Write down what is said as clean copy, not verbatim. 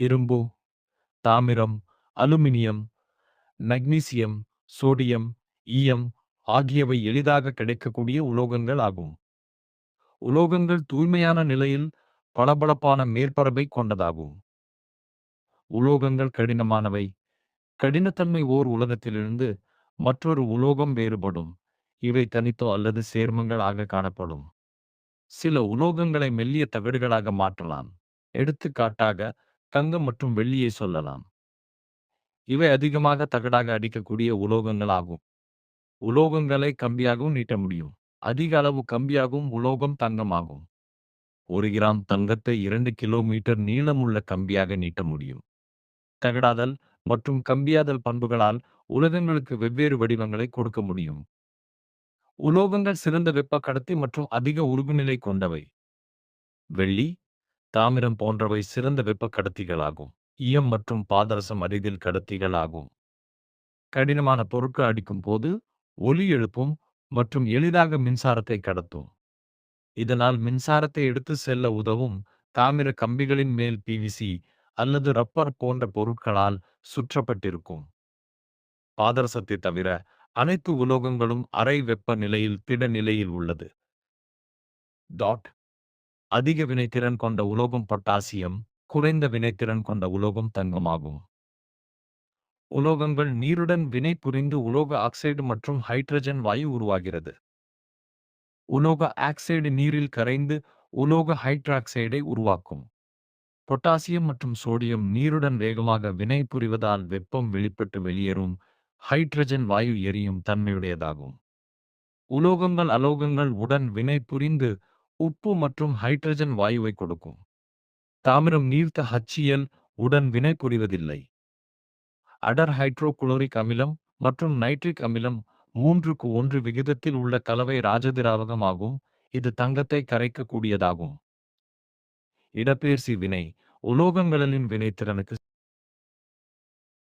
இரும்பு, தாமிரம், aluminium, magnesium, sodium, ஈயம் ஆகியவை எளிதாக கிடைக்கக்கூடிய உலோகங்கள் ஆகும். உலோகங்கள் தூய்மையான நிலையில் பளபளப்பான மேற்பரப்பை கொண்டதாகும். உலோகங்கள் கடினமானவை. கடினத்தன்மை ஓர் உலகத்திலிருந்து மற்றொரு உலோகம் வேறுபடும். இவை தனித்தோ அல்லது சேர்மங்கள் ஆக காணப்படும். சில உலோகங்களை மெல்லிய தகடுகளாக மாற்றலாம். எடுத்துக்காட்டாக தங்கம் மற்றும் வெள்ளியை சொல்லலாம். இவை அதிகமாக தகடாக அடிக்கக்கூடிய உலோகங்கள் ஆகும். உலோகங்களை கம்பியாகவும் நீட்ட முடியும். அதிக அளவு கம்பியாகவும் உலோகம் தங்கமாகும். 1 கிராம் தங்கத்தை 2 கிலோமீட்டர் நீளமுள்ள கம்பியாக நீட்ட முடியும். தகடாதல் மற்றும் கம்பியாதல் பண்புகளால் உலோகங்களுக்கு வெவ்வேறு வடிவங்களை கொடுக்க முடியும். உலோகங்கள் சிறந்த வெப்ப கடத்தி மற்றும் அதிக உருகுநிலை கொண்டவை. வெள்ளி, தாமிரம் போன்றவை சிறந்த வெப்ப கடத்திகளாகும். ஈயம் மற்றும் பாதரசம் அரிதில் கடத்திகளாகும். கடினமான பொருட்கள் அடிக்கும் போது ஒலி எழுப்பும் மற்றும் எளிதாக மின்சாரத்தை கடத்தும். இதனால் மின்சாரத்தை எடுத்து செல்ல உதவும். தாமிர கம்பிகளின் மேல் பிவிசி அல்லது ரப்பர் போன்ற பொருட்களால் சுற்றப்பட்டிருக்கும். பாதரசத்தை தவிர அனைத்து உலோகங்களும் அறை வெப்ப நிலையில் திட நிலையில் உள்ளது. அதிக வினைத்திறன் கொண்ட உலோகம் பொட்டாசியம், குறைந்த வினைத்திறன் கொண்ட உலோகம் தங்கமாகும். உலோகங்கள் நீருடன் வினை புரிந்து உலோக ஆக்சைடு மற்றும் ஹைட்ரஜன் வாயு உருவாகிறது. உலோக ஆக்சைடு நீரில் கரைந்து உலோக ஹைட்ராக்சைடை உருவாக்கும். பொட்டாசியம் மற்றும் சோடியம் நீருடன் வேகமாக வினை புரிவதால் வெப்பம் வெளிப்பட்டு வெளியேறும் ஹைட்ரஜன் வாயு எரியும் தன்மையுடையதாகும். உலோகங்கள் அலோகங்கள் உடன் வினை புரிந்து உப்பு மற்றும் ஹைட்ரஜன் வாயுவை கொடுக்கும். தாமிரம் நீர்த்த HCl உடன் வினை புரிவதில்லை. அடர் ஹைட்ரோகுளோரிக் அமிலம் மற்றும் நைட்ரிக் அமிலம் 3:1 விகிதத்தில் உள்ள கலவை ராஜதிராவகம் ஆகும். இது தங்கத்தை கரைக்கக்கூடியதாகும். இடப்பெயர்ச்சி வினை உலோகங்களின் வினைத்திறனுக்கு